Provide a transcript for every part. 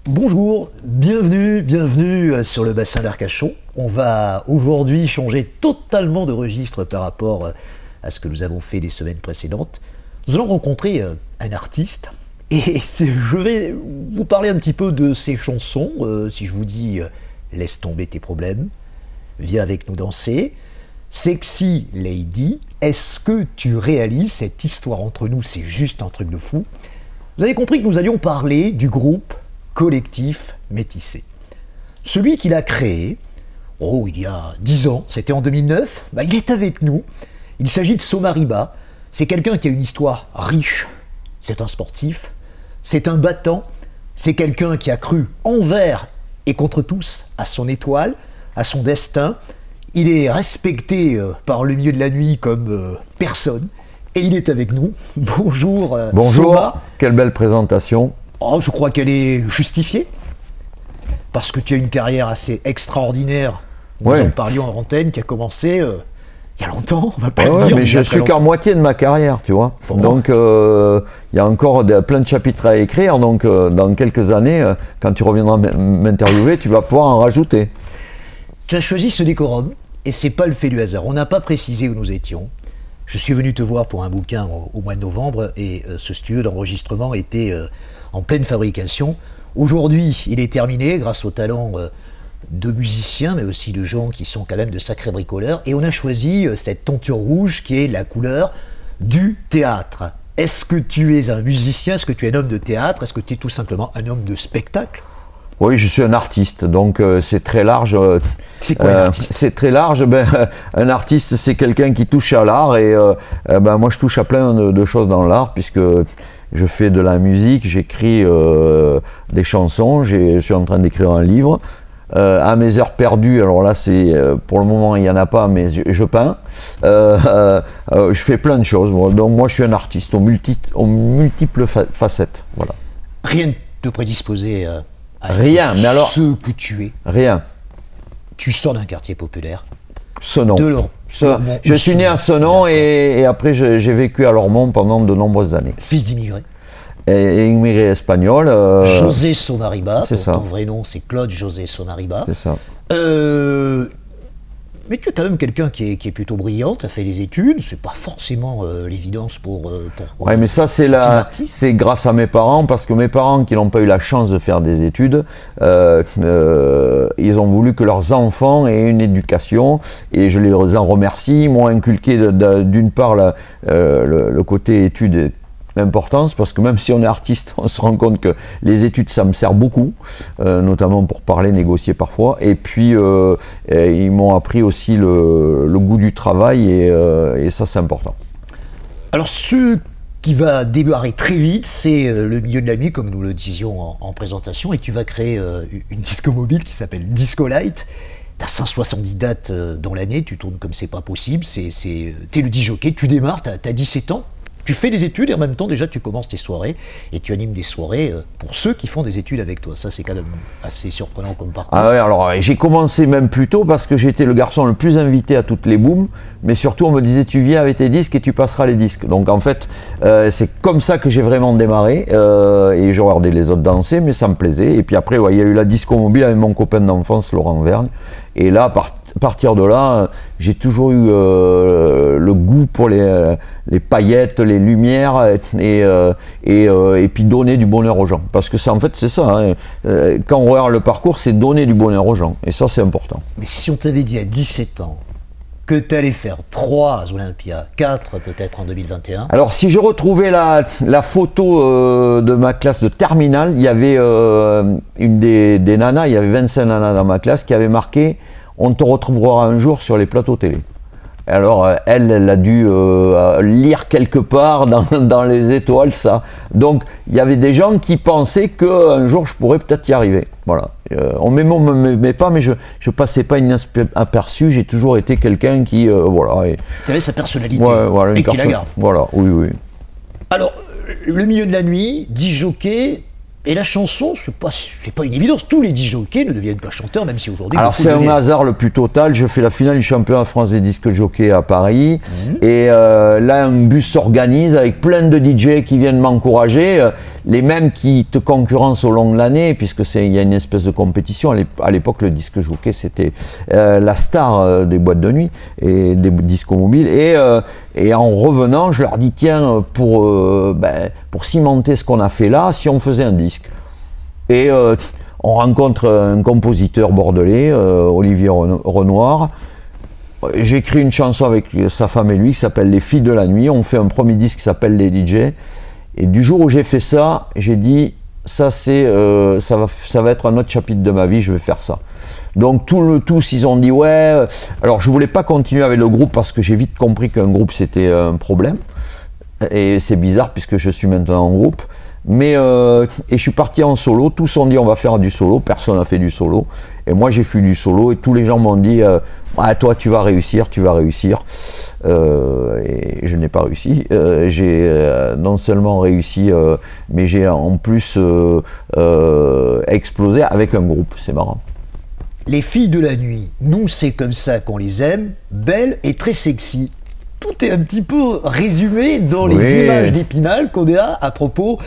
Bonjour, bienvenue sur le bassin d'Arcachon. On va aujourd'hui changer totalement de registre par rapport à ce que nous avons fait les semaines précédentes. Nous allons rencontrer un artiste et je vais vous parler un petit peu de ses chansons. Si je vous dis laisse tomber tes problèmes, viens avec nous danser, Sexy Lady, est-ce que tu réalises cette histoire entre nous? C'est juste un truc de fou. Vous avez compris que nous allions parler du groupe Collectif Métissé. Celui qui l'a créé, il y a 10 ans, c'était en 2009, il est avec nous. Il s'agit de Somariba. C'est quelqu'un qui a une histoire riche. C'est un sportif, c'est un battant, c'est quelqu'un qui a cru envers et contre tous à son étoile, à son destin. Il est respecté par le milieu de la nuit comme personne. Et il est avec nous. Bonjour. Bonjour, Soma. Quelle belle présentation. Je crois qu'elle est justifiée, parce que tu as une carrière assez extraordinaire. Nous en parlions en antenne, qui a commencé il y a longtemps, on va pas le dire. Mais je suis qu'à moitié de ma carrière, tu vois. Donc il y a encore plein de chapitres à écrire, donc dans quelques années, quand tu reviendras m'interviewer, tu vas pouvoir en rajouter. Tu as choisi ce décorum, et c'est pas le fait du hasard. On n'a pas précisé où nous étions. Je suis venu te voir pour un bouquin au mois de novembre, et ce studio d'enregistrement était en pleine fabrication. Aujourd'hui, il est terminé grâce au talent de musiciens, mais aussi de gens qui sont quand même de sacrés bricoleurs. Et on a choisi cette tenture rouge qui est la couleur du théâtre. Est-ce que tu es un musicien? Est-ce que tu es un homme de théâtre? Est-ce que tu es tout simplement un homme de spectacle? Oui, je suis un artiste, donc c'est très large. C'est quoi un artiste? C'est très large. Un artiste, c'est quelqu'un qui touche à l'art, et moi je touche à plein de choses dans l'art, puisque je fais de la musique, j'écris des chansons, je suis en train d'écrire un livre. À mes heures perdues, alors là c'est pour le moment il n'y en a pas, mais je peins. Je fais plein de choses. Donc moi je suis un artiste aux multiples facettes. Voilà. Rien ne te prédisposait à rien, mais alors ce que tu es. Rien. Tu sors d'un quartier populaire. Senon. Lormont. Je suis né à Senon, et après j'ai vécu à Lormont pendant de nombreuses années. Fils d'immigrés. Et immigré espagnol. José Somariba, ton vrai nom c'est Claude José Somariba. C'est ça. Mais tu es quand même quelqu'un qui est plutôt brillant, tu as fait des études, c'est pas forcément l'évidence pour ouais, mais ça c'est grâce à mes parents, parce que mes parents qui n'ont pas eu la chance de faire des études, ils ont voulu que leurs enfants aient une éducation, et je les en remercie. Ils m'ont inculqué d'une part le côté études, l'importance, parce que même si on est artiste, on se rend compte que les études ça me sert beaucoup, notamment pour parler, négocier parfois, et puis ils m'ont appris aussi le goût du travail, et ça c'est important. Alors ce qui va démarrer très vite, c'est le milieu de la nuit, comme nous le disions en présentation, et tu vas créer une disco mobile qui s'appelle Disco Light. T'as 170 dates dans l'année, tu tournes comme c'est pas possible, t'es le disjockey, tu démarres, t'as 17 ans. Tu fais des études et en même temps déjà tu commences tes soirées et tu animes des soirées pour ceux qui font des études avec toi. Ça c'est quand même assez surprenant comme parcours. Ah ouais, alors j'ai commencé même plus tôt, parce que j'étais le garçon le plus invité à toutes les booms, mais surtout on me disait tu viens avec tes disques et tu passeras les disques. Donc en fait c'est comme ça que j'ai vraiment démarré, et je regardais les autres danser, mais ça me plaisait. Et puis après il y a eu la disco mobile avec mon copain d'enfance Laurent Vergne, et là à partir de là, j'ai toujours eu le goût pour les paillettes, les lumières, et puis donner du bonheur aux gens. Parce que en fait, c'est ça, hein. Quand on regarde le parcours, c'est donner du bonheur aux gens. Et ça, c'est important. Mais si on t'avait dit à 17 ans que tu allais faire 3 Olympias, 4 peut-être en 2021. Alors, si je retrouvais la photo de ma classe de terminale, il y avait une des nanas, il y avait 25 nanas dans ma classe, qui avait marqué « On te retrouvera un jour sur les plateaux télé ». Alors elle a dû lire quelque part dans les étoiles ça. Donc il y avait des gens qui pensaient qu'un jour je pourrais peut-être y arriver. Voilà. On m'aimait pas, mais je passais pas inaperçu. J'ai toujours été quelqu'un qui voilà. Tu avais sa personnalité, voilà, et qui la garde. Voilà, oui. Alors le milieu de la nuit, disjockey, Et la chanson, c'est pas une évidence. Tous les disjockeys ne deviennent pas chanteurs, même si aujourd'hui... Alors c'est un hasard le plus total. Je fais la finale du championnat de France des disques jockeys à Paris. Et là, un bus s'organise avec plein de DJ qui viennent m'encourager. Les mêmes qui te concurrencent au long de l'année, puisque il y a une espèce de compétition. À l'époque, le disque jockey, c'était la star des boîtes de nuit et des discos mobiles. Et en revenant, je leur dis, tiens, pour cimenter ce qu'on a fait là, si on faisait un disque. Et on rencontre un compositeur bordelais, Olivier Renoir. J'écris une chanson avec sa femme et lui qui s'appelle Les Filles de la Nuit. On fait un premier disque qui s'appelle Les DJ. Et du jour où j'ai fait ça, j'ai dit, ça va être un autre chapitre de ma vie, je vais faire ça. Donc tous ils ont dit ouais. Alors je voulais pas continuer avec le groupe parce que j'ai vite compris qu'un groupe c'était un problème. Et c'est bizarre puisque je suis maintenant en groupe. Mais et je suis parti en solo, tous ont dit on va faire du solo, personne n'a fait du solo. Et moi j'ai fait du solo et tous les gens m'ont dit ah, toi tu vas réussir, tu vas réussir. Et je n'ai pas réussi. J'ai non seulement réussi, mais j'ai en plus explosé avec un groupe, c'est marrant. Les Filles de la Nuit, nous c'est comme ça qu'on les aime, belles et très sexy. Tout est un petit peu résumé dans les images d'Épinal qu'on a à propos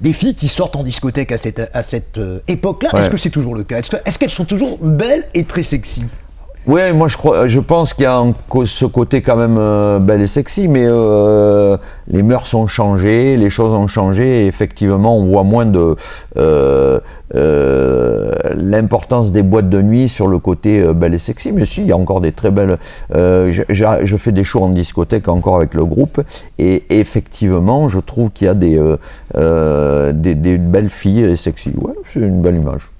des filles qui sortent en discothèque à cette époque-là. Ouais. Est-ce que c'est toujours le cas? Est-ce qu'elles sont toujours belles et très sexy? Oui, moi je pense qu'il y a ce côté quand même belle et sexy, mais les mœurs ont changé, les choses ont changé, et effectivement on voit moins de l'importance des boîtes de nuit sur le côté belle et sexy, mais si, il y a encore des très belles... je fais des shows en discothèque encore avec le groupe, et effectivement je trouve qu'il y a des belles filles et sexy. Ouais, c'est une belle image.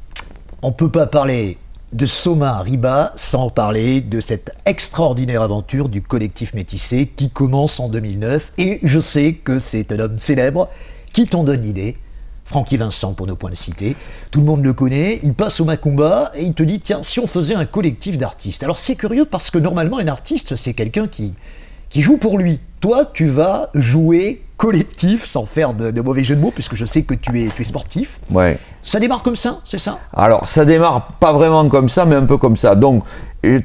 On ne peut pas parler de Soma Riba sans parler de cette extraordinaire aventure du collectif Métissé qui commence en 2009, et je sais que c'est un homme célèbre qui t'en donne l'idée, Francky Vincent pour ne point le citer. Tout le monde le connaît, il passe au Macumba et il te dit tiens, si on faisait un collectif d'artistes. Alors c'est curieux parce que normalement un artiste c'est quelqu'un qui joue pour lui. Toi tu vas jouer collectif, sans faire de mauvais jeu de mots, puisque je sais que tu es sportif. Ouais. Ça démarre comme ça, c'est ça? Alors, ça démarre pas vraiment comme ça, mais un peu comme ça. Donc,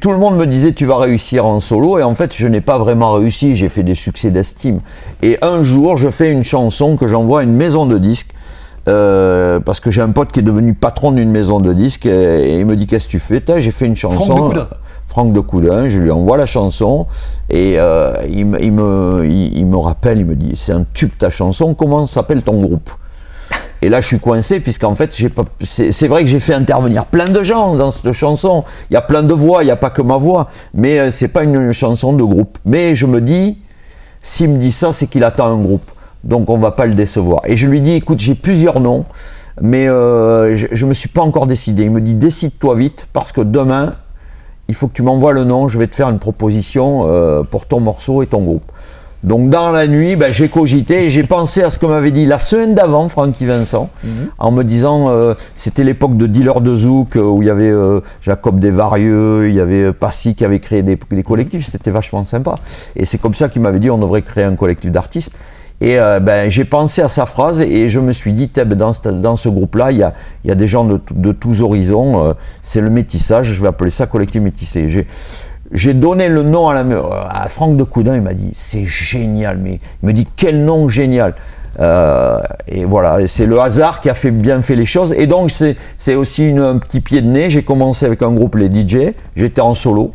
tout le monde me disait, tu vas réussir en solo, et en fait, je n'ai pas vraiment réussi, j'ai fait des succès d'estime. Et un jour, je fais une chanson que j'envoie à une maison de disques, parce que j'ai un pote qui est devenu patron d'une maison de disques, et il me dit, qu'est-ce que tu fais? J'ai fait une chanson. Franck de Coudin, je lui envoie la chanson et il me rappelle, il me dit c'est un tube ta chanson, comment s'appelle ton groupe? Et là je suis coincé puisqu'en fait c'est vrai que j'ai fait intervenir plein de gens dans cette chanson, il y a plein de voix, il n'y a pas que ma voix, mais c'est pas une chanson de groupe. Mais je me dis, s'il me dit ça, c'est qu'il attend un groupe, donc on va pas le décevoir. Et je lui dis écoute, j'ai plusieurs noms, mais je me suis pas encore décidé. Il me dit décide-toi vite parce que demain il faut que tu m'envoies le nom, je vais te faire une proposition pour ton morceau et ton groupe. Donc dans la nuit, j'ai cogité et j'ai pensé à ce que m'avait dit la semaine d'avant Francky Vincent, en me disant, c'était l'époque de Dealer de Zouk, où il y avait Jacob Desvarieux, il y avait Passy qui avait créé des collectifs, c'était vachement sympa. Et c'est comme ça qu'il m'avait dit on devrait créer un collectif d'artistes. Et j'ai pensé à sa phrase et je me suis dit, dans ce groupe-là, il y a des gens de tous horizons, c'est le métissage, je vais appeler ça collectif métissé. J'ai donné le nom à Franck de Coudin, il m'a dit, c'est génial, mais il me dit, quel nom génial. Et voilà, c'est le hasard qui a bien fait les choses. Et donc, c'est aussi un petit pied de nez. J'ai commencé avec un groupe, les DJ, j'étais en solo,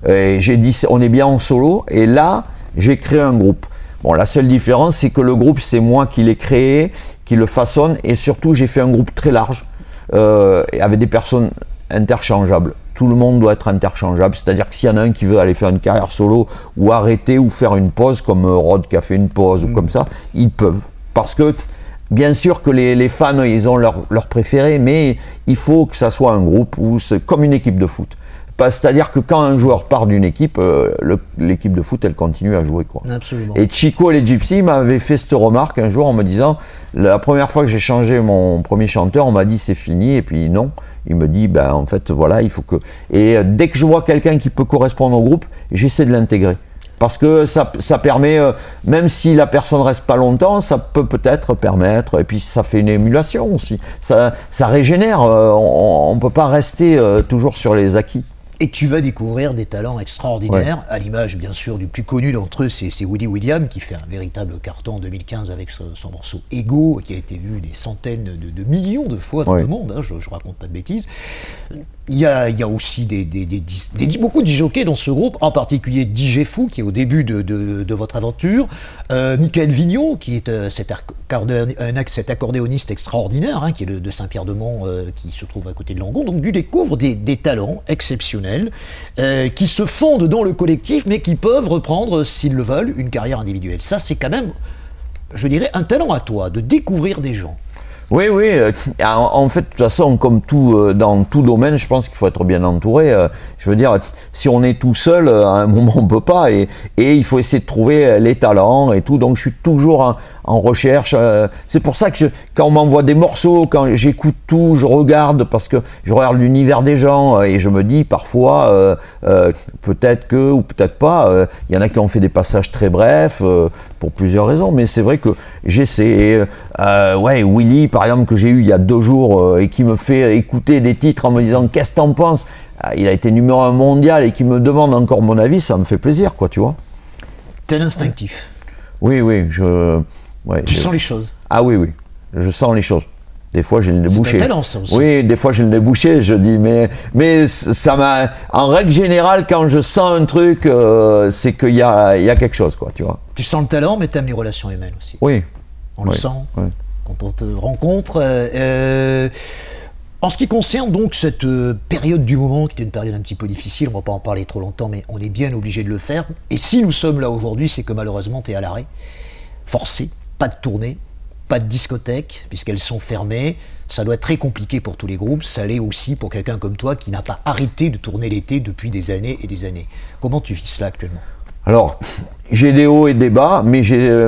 et j'ai dit, on est bien en solo, et là, j'ai créé un groupe. Bon, la seule différence, c'est que le groupe, c'est moi qui l'ai créé, qui le façonne, et surtout, j'ai fait un groupe très large, avec des personnes interchangeables. Tout le monde doit être interchangeable, c'est-à-dire que s'il y en a un qui veut aller faire une carrière solo, ou arrêter, ou faire une pause, comme Rod qui a fait une pause, ou comme ça, ils peuvent. Parce que, bien sûr que les fans, ils ont leur préféré, mais il faut que ça soit un groupe, où c'est comme une équipe de foot. C'est-à-dire que quand un joueur part d'une équipe, l'équipe de foot, elle continue à jouer, quoi. Absolument. Et Chico et les Gypsy m'avaient fait cette remarque un jour en me disant, la première fois que j'ai changé mon premier chanteur, on m'a dit c'est fini, et puis non. Il me dit, en fait, voilà, il faut que... Et dès que je vois quelqu'un qui peut correspondre au groupe, j'essaie de l'intégrer. parce que ça permet, même si la personne reste pas longtemps, ça peut peut-être permettre, et puis ça fait une émulation aussi, ça régénère, on peut pas rester toujours sur les acquis. Et tu vas découvrir des talents extraordinaires, à l'image bien sûr du plus connu d'entre eux, c'est Willy William, qui fait un véritable carton en 2015 avec son morceau Ego, qui a été vu des centaines de millions de fois dans le monde, hein, je raconte pas de bêtises. Il y a aussi beaucoup de jockeys dans ce groupe, en particulier DJ Fou, qui est au début de votre aventure, Michael Vigneault, qui est cet accordéoniste extraordinaire, hein, qui est de Saint-Pierre-de-Mont, qui se trouve à côté de Langon. Donc tu découvres des talents exceptionnels qui se fondent dans le collectif, mais qui peuvent reprendre, s'ils le veulent, une carrière individuelle. Ça, c'est quand même, je dirais, un talent à toi, de découvrir des gens. Oui, oui. En fait, de toute façon, comme tout dans tout domaine, je pense qu'il faut être bien entouré. Je veux dire, si on est tout seul, à un moment, on peut pas. Et il faut essayer de trouver les talents et tout. Donc, je suis toujours en recherche. C'est pour ça que quand on m'envoie des morceaux, quand j'écoute tout, je regarde, parce que je regarde l'univers des gens et je me dis parfois, peut-être que ou peut-être pas. Il y en a qui ont fait des passages très brefs pour plusieurs raisons. Mais c'est vrai que j'essaie. Ouais, Willy, par exemple, que j'ai eu il y a 2 jours et qui me fait écouter des titres en me disant qu'est-ce que t'en penses, il a été numéro 1 mondial et qui me demande encore mon avis, ça me fait plaisir, quoi, tu vois. T'es instinctif. Oui, oui, tu sens les choses. Ah oui, oui, je sens les choses. Des fois, j'ai le nez bouché. C'est un talent, ça aussi. Oui, des fois, j'ai le nez bouché, je dis, mais ça m'a. En règle générale, quand je sens un truc, c'est qu'il y a quelque chose, quoi, tu vois. Tu sens le talent, mais t'aimes les relations humaines aussi. Oui. On le sent. Oui. Quand on te rencontre. En ce qui concerne donc cette période du moment, qui était une période un petit peu difficile, on ne va pas en parler trop longtemps, mais on est bien obligé de le faire. Et si nous sommes là aujourd'hui, c'est que malheureusement, tu es à l'arrêt, forcé, pas de tournée, pas de discothèque, puisqu'elles sont fermées. Ça doit être très compliqué pour tous les groupes, ça l'est aussi pour quelqu'un comme toi qui n'a pas arrêté de tourner l'été depuis des années et des années. Comment tu vis cela actuellement ? Alors, j'ai des hauts et des bas, mais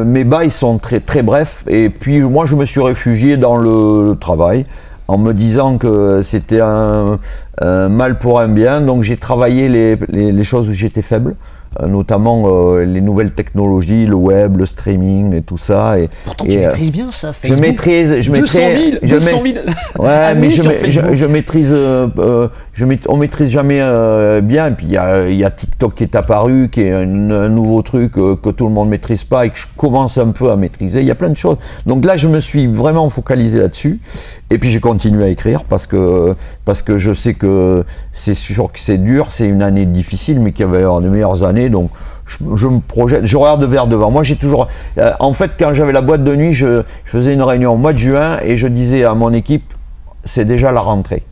mes bas, ils sont très, très brefs. Et puis, moi, je me suis réfugié dans le travail en me disant que c'était un mal pour un bien. Donc, j'ai travaillé les choses où j'étais faible, notamment les nouvelles technologies, le web, le streaming et tout ça. Pourtant, tu maîtrises bien ça, Facebook. Je maîtrise. 200 000 Ouais, mais je maîtrise. On maîtrise jamais bien. Et puis il y a TikTok qui est apparu, qui est un nouveau truc que tout le monde maîtrise pas et que je commence un peu à maîtriser. Il y a plein de choses. Donc là, je me suis vraiment focalisé là-dessus. Et puis j'ai continué à écrire parce que je sais que c'est sûr que c'est dur, c'est une année difficile, mais qu'il va y avoir de meilleures années. Donc je me projette, je regarde vers devant. Moi j'ai toujours, en fait, quand j'avais la boîte de nuit, je faisais une réunion au mois de juin et je disais à mon équipe, c'est déjà la rentrée.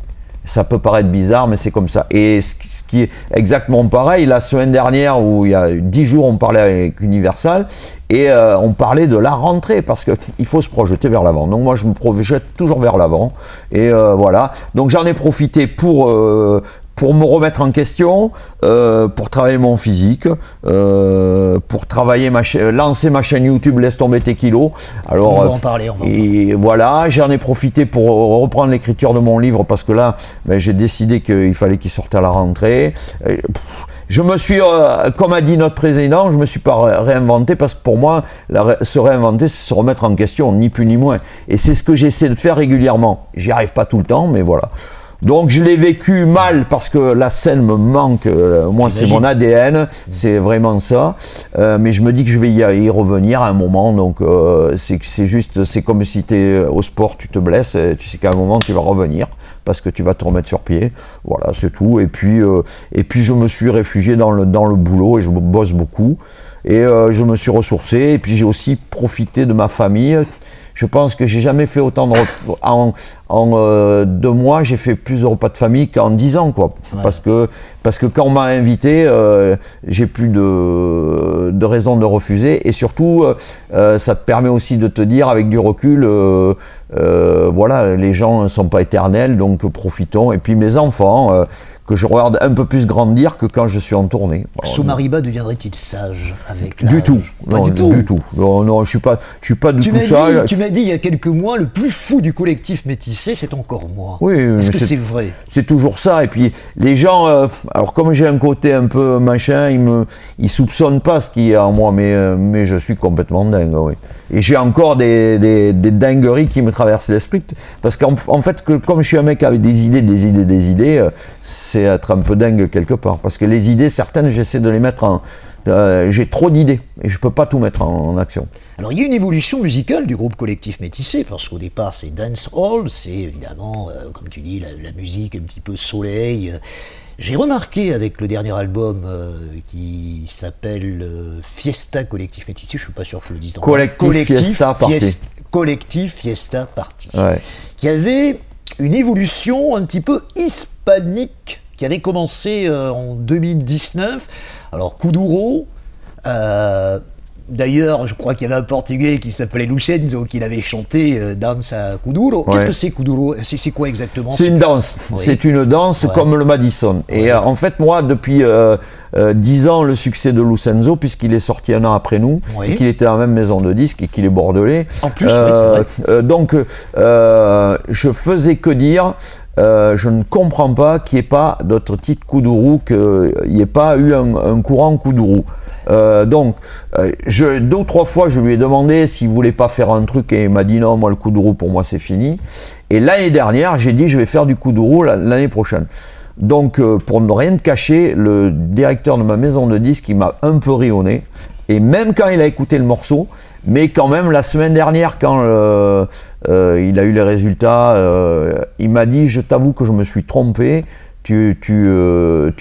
Ça peut paraître bizarre, mais c'est comme ça. Et ce qui est exactement pareil, la semaine dernière, où il y a 10 jours, on parlait avec Universal, et on parlait de la rentrée, parce qu'il faut se projeter vers l'avant. Donc moi, je me projette toujours vers l'avant, et voilà. Donc j'en ai profité pour me remettre en question, pour travailler mon physique, pour travailler lancer ma chaîne YouTube Laisse tomber tes kilos. Alors, on va en parler. Et voilà, j'en ai profité pour reprendre l'écriture de mon livre parce que là, j'ai décidé qu'il fallait qu'il sorte à la rentrée. Je me suis, comme a dit notre président, je me suis pas réinventé parce que pour moi, se réinventer, c'est se remettre en question, ni plus ni moins. Et c'est ce que j'essaie de faire régulièrement. J'y arrive pas tout le temps, mais voilà. Donc je l'ai vécu mal parce que la scène me manque, moi c'est mon ADN, c'est vraiment ça, mais je me dis que je vais y revenir à un moment, donc c'est juste, c'est comme si tu es au sport, tu te blesses, et tu sais qu'à un moment tu vas revenir parce que tu vas te remettre sur pied, voilà c'est tout, et puis je me suis réfugié dans le boulot et je bosse beaucoup, et je me suis ressourcé, et puis j'ai aussi profité de ma famille. Je pense que j'ai jamais fait autant de repas. En 2 mois, j'ai fait plus de repas de famille qu'en 10 ans, quoi. Ouais. Parce que quand on m'a invité, j'ai plus de raison de refuser. Et surtout, ça te permet aussi de te dire, avec du recul, voilà, les gens ne sont pas éternels, donc profitons. Et puis mes enfants, que je regarde un peu plus grandir que quand je suis en tournée. Soumariba deviendrait-il sage avec l'âge ? Du tout. Pas non, du tout. Du tout. Non, je suis pas du tout sage. Tu m'as dit il y a quelques mois, le plus fou du collectif métissé, c'est encore moi. Oui, est-ce que c'est vrai ? C'est toujours ça. Et puis les gens, alors comme j'ai un côté un peu machin, il soupçonne pas ce qu'il y a en moi, mais je suis complètement dingue, oui. Et j'ai encore des dingueries qui me traversent l'esprit, parce qu'en fait, comme je suis un mec avec des idées, c'est être un peu dingue quelque part, parce que les idées, certaines, j'essaie de les mettre en... j'ai trop d'idées, et je peux pas tout mettre en action. Alors il y a une évolution musicale du groupe Collectif Métissé, parce qu'au départ c'est dancehall, c'est évidemment, comme tu dis, la musique un petit peu soleil. J'ai remarqué avec le dernier album qui s'appelle Fiesta Collectif Métissé, je suis pas sûr que je le dise dans Collectif Fiesta Party. Collectif Fiesta Party. Ouais. Qui avait une évolution un petit peu hispanique, qui avait commencé en 2019. Alors Kuduro, d'ailleurs, je crois qu'il y avait un Portugais qui s'appelait Lucenzo qui l'avait chanté Danza Kuduro. Qu'est-ce que c'est Kuduro? C'est quoi exactement? C'est une danse. Oui. C'est une danse comme le Madison. Et en fait, moi, depuis 10 ans, le succès de Lucenzo, puisqu'il est sorti un an après nous, et qu'il était dans la même maison de disques et qu'il est bordelais. En plus, c'est vrai. Donc, je faisais que dire. Je ne comprends pas qu'il n'y ait pas d'autres titres Kuduro, qu'il n'y ait pas eu un courant Kuduro. Donc, 2 ou 3 fois, je lui ai demandé s'il ne voulait pas faire un truc et il m'a dit non, moi le Kuduro pour moi c'est fini. Et l'année dernière, j'ai dit je vais faire du Kuduro l'année prochaine. Donc, pour ne rien te cacher, le directeur de ma maison de disques, il m'a un peu ri au nez. Et même quand il a écouté le morceau, mais quand même la semaine dernière, quand il a eu les résultats, il m'a dit, je t'avoue que je me suis trompé, tu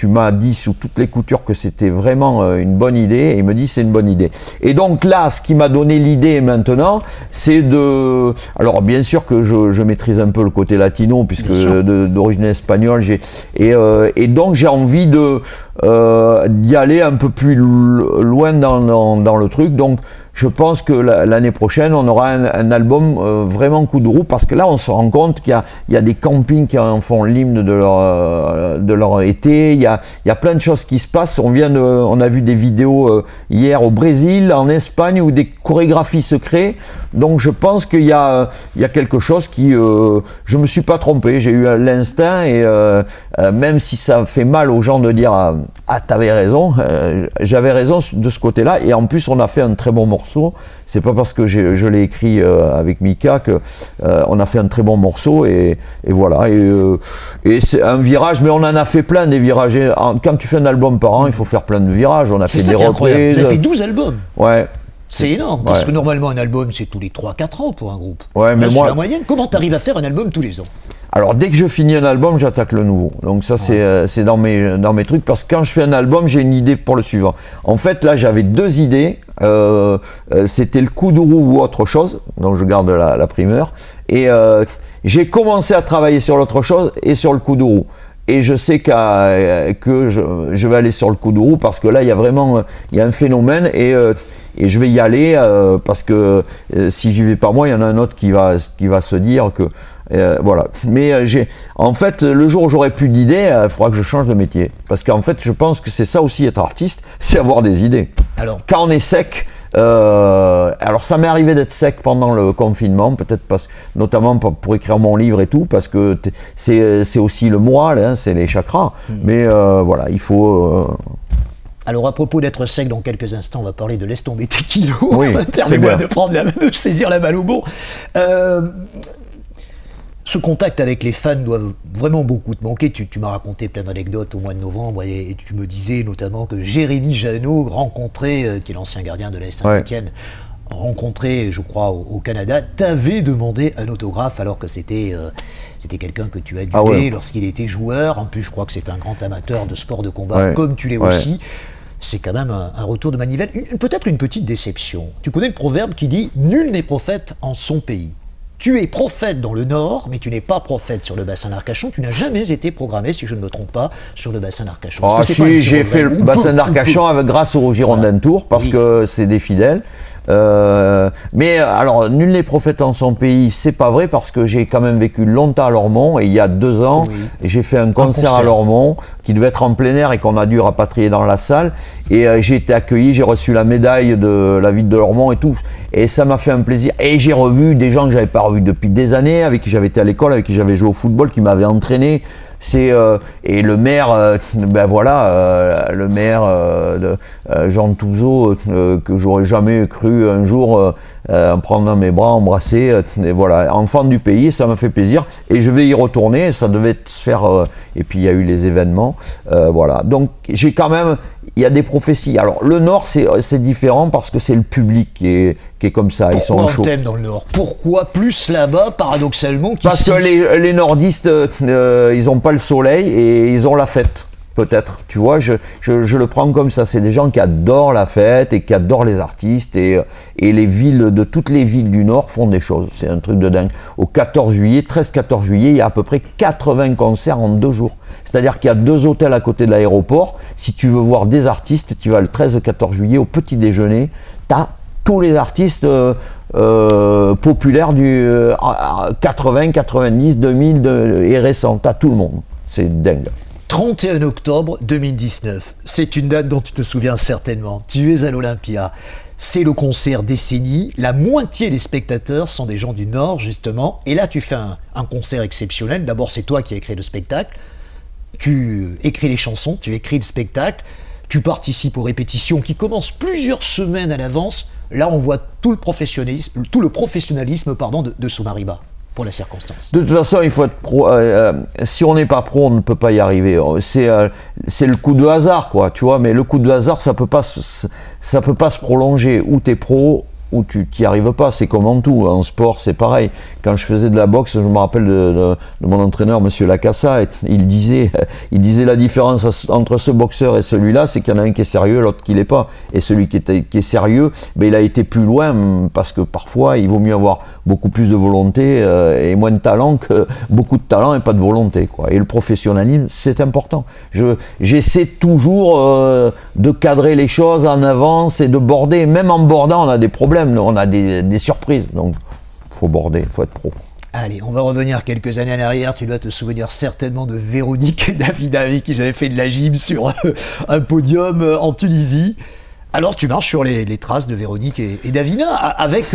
m'as dit sous toutes les coutures que c'était vraiment une bonne idée, et il me dit c'est une bonne idée. Et donc là, ce qui m'a donné l'idée maintenant, c'est de... Alors bien sûr que je maîtrise un peu le côté latino, puisque d'origine espagnole, et donc j'ai envie d'y aller un peu plus loin dans le truc. Donc je pense que l'année prochaine, on aura un album vraiment Kuduro, parce que là, on se rend compte qu'il y a des campings qui en font l'hymne de leur été. Il y a plein de choses qui se passent. On a vu des vidéos hier au Brésil, en Espagne, où des chorégraphies se créent. Donc je pense qu'il y a quelque chose qui... je me suis pas trompé, j'ai eu l'instinct, et même si ça fait mal aux gens de dire « Ah, t'avais raison », j'avais raison de ce côté-là. Et en plus, on a fait un très bon morceau. C'est pas parce que je l'ai écrit avec Mika que on a fait un très bon morceau, et voilà. Et c'est un virage, mais on en a fait plein des virages. Quand tu fais un album par an, il faut faire plein de virages. On a fait des reprises. Vous avez fait 12 albums. Ouais. C'est énorme, parce que normalement un album c'est tous les 3-4 ans pour un groupe. Ouais, mais moi, la moyenne, comment tu arrives à faire un album tous les ans? Alors dès que je finis un album, j'attaque le nouveau. Donc ça c'est dans mes trucs, parce que quand je fais un album, j'ai une idée pour le suivant. En fait là j'avais 2 idées, c'était le Kuduro ou autre chose, donc je garde la primeur, et j'ai commencé à travailler sur l'autre chose et sur le Kuduro. Et je sais que je vais aller sur le Kuduro, parce que là il y a vraiment un phénomène, et je vais y aller, parce que si j'y vais pas moi, il y en a un autre qui va se dire que voilà. Mais en fait, le jour où j'aurai plus d'idées, il faudra que je change de métier, parce qu'en fait je pense que c'est ça aussi être artiste, c'est avoir des idées. Alors quand on est sec, alors ça m'est arrivé d'être sec pendant le confinement, peut-être notamment pour écrire mon livre et tout, parce que c'est aussi le moral, hein, c'est les chakras. Mais voilà, il faut... Alors à propos d'être sec, dans quelques instants, on va parler de laisse tomber tes kilos. Oui, permets-moi de saisir la balle au bon. Ce contact avec les fans doit vraiment beaucoup te manquer. Tu m'as raconté plein d'anecdotes au mois de novembre, et tu me disais notamment que Jérémy Janot, rencontré, qui est l'ancien gardien de l'AS Saint-Étienne, rencontré, je crois, au Canada, t'avait demandé un autographe, alors que c'était quelqu'un que tu adulais lorsqu'il était joueur. En plus, je crois que c'est un grand amateur de sport de combat, comme tu l'es aussi. C'est quand même un retour de manivelle. Peut-être une petite déception. Tu connais le proverbe qui dit « Nul n'est prophète en son pays ». Tu es prophète dans le Nord, mais tu n'es pas prophète sur le bassin d'Arcachon. Tu n'as jamais été programmé, si je ne me trompe pas, sur le bassin d'Arcachon. Ah si, j'ai fait le bassin d'Arcachon grâce au Girondin Tour, parce que c'est des fidèles. Mais alors, nul n'est prophète en son pays, c'est pas vrai, parce que j'ai quand même vécu longtemps à Lormont, et il y a 2 ans, j'ai fait un concert à Lormont qui devait être en plein air et qu'on a dû rapatrier dans la salle, et j'ai été accueilli, j'ai reçu la médaille de la ville de Lormont et tout, et ça m'a fait un plaisir. Et j'ai revu des gens que j'avais pas revus depuis des années, avec qui j'avais été à l'école, avec qui j'avais joué au football, qui m'avaient entraîné. Et le maire, ben voilà, le maire Jean Touzeau, que j'aurais jamais cru un jour prendre dans mes bras, embrasser, et voilà, enfant du pays, ça m'a fait plaisir. Et je vais y retourner, ça devait se faire, et puis il y a eu les événements, voilà. Donc j'ai quand même, il y a des prophéties. Alors le Nord, c'est différent parce que c'est le public qui est comme ça. Pourquoi ils sont chauds. On t'aime dans le Nord? Pourquoi plus là-bas, paradoxalement, Parce que les nordistes, ils n'ont pas le soleil et ils ont la fête. Peut-être, tu vois, je le prends comme ça. C'est des gens qui adorent la fête et qui adorent les artistes et les villes, de toutes les villes du Nord font des choses. C'est un truc de dingue. Au 14 juillet, 13-14 juillet, il y a à peu près 80 concerts en 2 jours. C'est-à-dire qu'il y a 2 hôtels à côté de l'aéroport. Si tu veux voir des artistes, tu vas le 13-14 juillet au petit déjeuner. Tu as tous les artistes populaires du 80, 90, 2000 et récents. Tu as tout le monde. C'est dingue. 31 octobre 2019, c'est une date dont tu te souviens certainement. Tu es à l'Olympia. C'est le concert décennie. La moitié des spectateurs sont des gens du Nord, justement. Et là, tu fais un concert exceptionnel. D'abord, c'est toi qui as écrit le spectacle. Tu écris les chansons, tu écris le spectacle. Tu participes aux répétitions qui commencent plusieurs semaines à l'avance. Là, on voit tout le professionnalisme de Soumariba. Pour la circonstance. De toute façon, il faut être pro. Si on n'est pas pro, on ne peut pas y arriver. C'est le coup de hasard, quoi, tu vois. Mais le coup de hasard, ça peut pas se prolonger. Ou t'es pro, ou tu n'y arrives pas. C'est comme en tout. En sport, c'est pareil. Quand je faisais de la boxe, je me rappelle de mon entraîneur, Monsieur Lacassa, il disait la différence entre ce boxeur et celui-là, c'est qu'il y en a un qui est sérieux, l'autre qui l'est pas. Et celui qui est sérieux, ben, il a été plus loin parce que parfois, il vaut mieux avoir beaucoup plus de volonté et moins de talent que beaucoup de talent et pas de volonté, quoi. Et le professionnalisme, c'est important. J'essaie toujours de cadrer les choses en avance et de border. Même en bordant, on a des problèmes. On a des surprises, donc faut border, faut être pro. Allez, on va revenir quelques années en arrière. Tu dois te souvenir certainement de Véronique et David avec qui j'avais fait de la gym sur un podium en Tunisie. Alors tu marches sur les traces de Véronique et Davina avec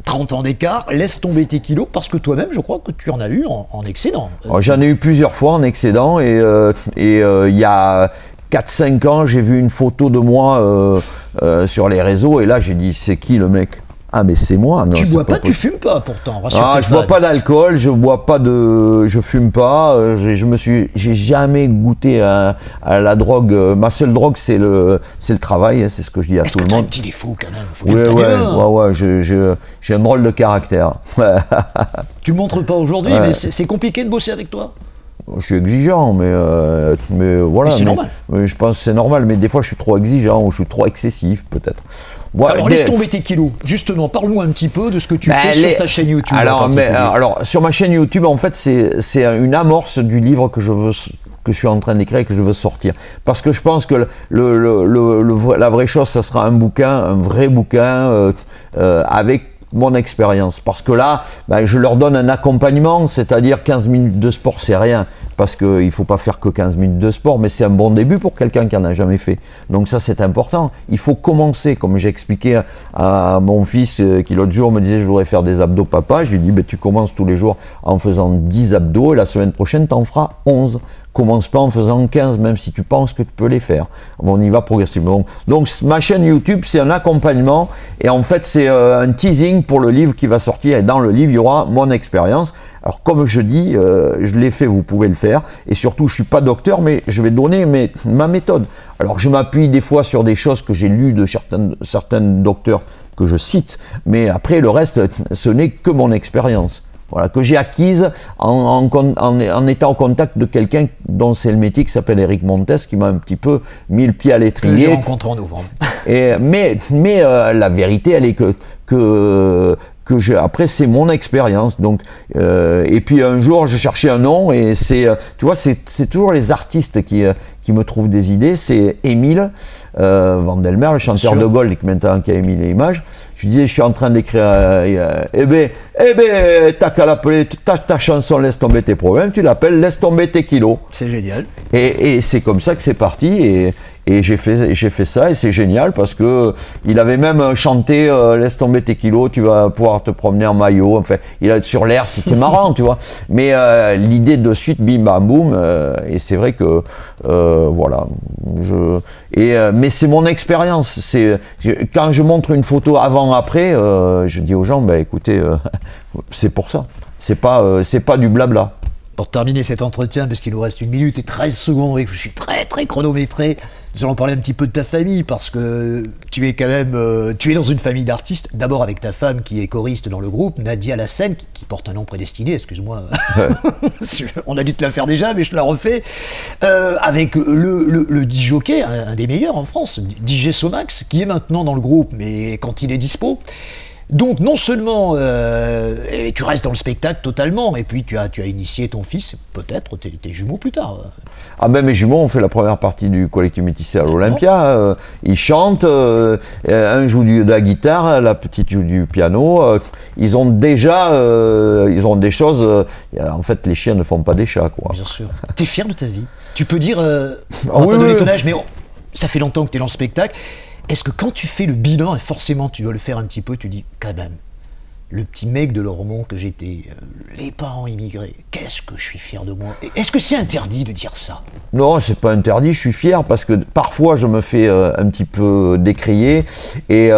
30 ans d'écart. Laisse tomber tes kilos parce que toi-même, je crois que tu en as eu en excédent. J'en ai eu plusieurs fois en excédent et il y a 4-5 ans, j'ai vu une photo de moi sur les réseaux et là j'ai dit c'est qui le mec? Ah mais c'est moi. Non, tu bois pas, tu fumes pas pourtant. Ah, je bois pas d'alcool, je fume pas. J'ai jamais goûté à la drogue. Ma seule drogue c'est le travail, hein, c'est ce que je dis à tout le monde. Est-ce que t'as un petit défaut quand même? Ouais, j'ai un drôle de caractère. Tu le montres pas aujourd'hui, mais c'est compliqué de bosser avec toi. Je suis exigeant, mais voilà. Mais c'est normal. Je pense que c'est normal, mais des fois je suis trop exigeant ou je suis trop excessif, peut-être. Ouais, alors laisse tomber tes kilos. Justement, parle-nous un petit peu de ce que tu fais sur ta chaîne YouTube. Alors, sur ma chaîne YouTube, en fait, c'est une amorce du livre que je suis en train d'écrire et que je veux sortir. Parce que je pense que la vraie chose, ça sera un vrai bouquin avec mon expérience, parce que là, je leur donne un accompagnement, c'est-à-dire 15 minutes de sport, c'est rien, parce qu'il ne faut pas faire que 15 minutes de sport, mais c'est un bon début pour quelqu'un qui n'en a jamais fait. Donc ça, c'est important. Il faut commencer, comme j'ai expliqué à mon fils qui l'autre jour me disait je voudrais faire des abdos papa, je lui dis tu commences tous les jours en faisant 10 abdos et la semaine prochaine, tu en feras 11. Commence pas en faisant 15, même si tu penses que tu peux les faire. On y va progressivement. Donc ma chaîne YouTube, c'est un accompagnement et en fait, c'est un teasing pour le livre qui va sortir. Et dans le livre, il y aura mon expérience. Alors comme je dis, je l'ai fait, vous pouvez le faire. Et surtout, je suis pas docteur, mais je vais donner ma méthode. Alors je m'appuie des fois sur des choses que j'ai lues de certains docteurs que je cite, mais après le reste, ce n'est que mon expérience. Voilà, que j'ai acquise en étant en contact de quelqu'un dont c'est le métier qui s'appelle Eric Montes, qui m'a un petit peu mis le pied à l'étrier. Que j'ai rencontré en novembre. Mais la vérité, elle est que après c'est mon expérience. Donc et puis un jour je cherchais un nom et tu vois c'est toujours les artistes qui me trouvent des idées. C'est Émile Vandelmer, le chanteur de Gold qui a émis les images. Je disais je suis en train d'écrire t'as qu'à l'appeler ta chanson Laisse tomber tes problèmes, tu l'appelles Laisse tomber tes kilos. C'est génial. Et c'est comme ça que c'est parti Et j'ai fait ça et c'est génial parce que il avait même chanté laisse tomber tes kilos, tu vas pouvoir te promener en maillot. Enfin, il a sur l'air, c'était marrant, tu vois. Mais l'idée de suite, bim bam boum, et c'est vrai que voilà. Mais c'est mon expérience. Quand je montre une photo avant après, je dis aux gens, bah écoutez, c'est pour ça. C'est pas du blabla. Pour terminer cet entretien, parce qu'il nous reste 1 minute et 13 secondes et que je suis très très chronométré, nous allons parler un petit peu de ta famille, parce que tu es quand même, tu es dans une famille d'artistes, d'abord avec ta femme qui est choriste dans le groupe, Nadia Lassène, qui porte un nom prédestiné, excuse-moi, ouais. On a dû te la faire déjà, mais je te la refais, avec le DJ-jockey, un des meilleurs en France, DJ Somax, qui est maintenant dans le groupe, mais quand il est dispo. Donc non seulement tu restes dans le spectacle totalement, et puis tu as initié ton fils, peut-être tes jumeaux plus tard. Ah ben mes jumeaux ont fait la première partie du collectif métissé à l'Olympia. Ils chantent, un joue de la guitare, la petite joue du piano. Ils ont déjà, ils ont des choses. En fait, les chiens ne font pas des chats, quoi. Bien sûr. T'es fier de ta vie. Tu peux dire, on va pas donner ton âge, mais ça fait longtemps que t'es dans le spectacle. Est-ce que quand tu fais le bilan, et forcément tu dois le faire un petit peu, tu dis quand même, le petit mec de Lormont que j'étais, les parents immigrés, qu'est-ce que je suis fier de moi. Est-ce que c'est interdit de dire ça? Non, c'est pas interdit, je suis fier parce que parfois je me fais un petit peu décrier et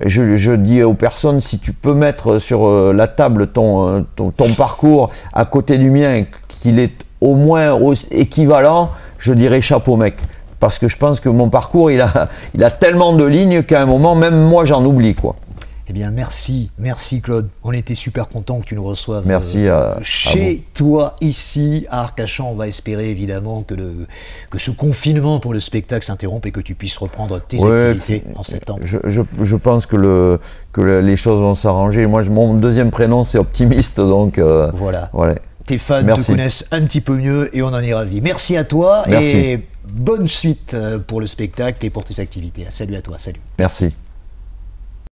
je dis aux personnes, si tu peux mettre sur la table ton parcours à côté du mien, qu'il est au moins équivalent, je dirais chapeau mec. Parce que je pense que mon parcours, il a tellement de lignes qu'à un moment, même moi, j'en oublie, quoi. Eh bien, merci Claude. On était super contents que tu nous reçoives chez toi, ici, à Arcachon. On va espérer évidemment que ce confinement pour le spectacle s'interrompe et que tu puisses reprendre tes activités en septembre. Je pense que les choses vont s'arranger. Moi, mon deuxième prénom, c'est Optimiste, donc voilà. Voilà. Tes fans te connaissent un petit peu mieux et on en est ravis. Merci à toi. Merci. Et bonne suite pour le spectacle et pour tes activités. Salut à toi, salut. Merci.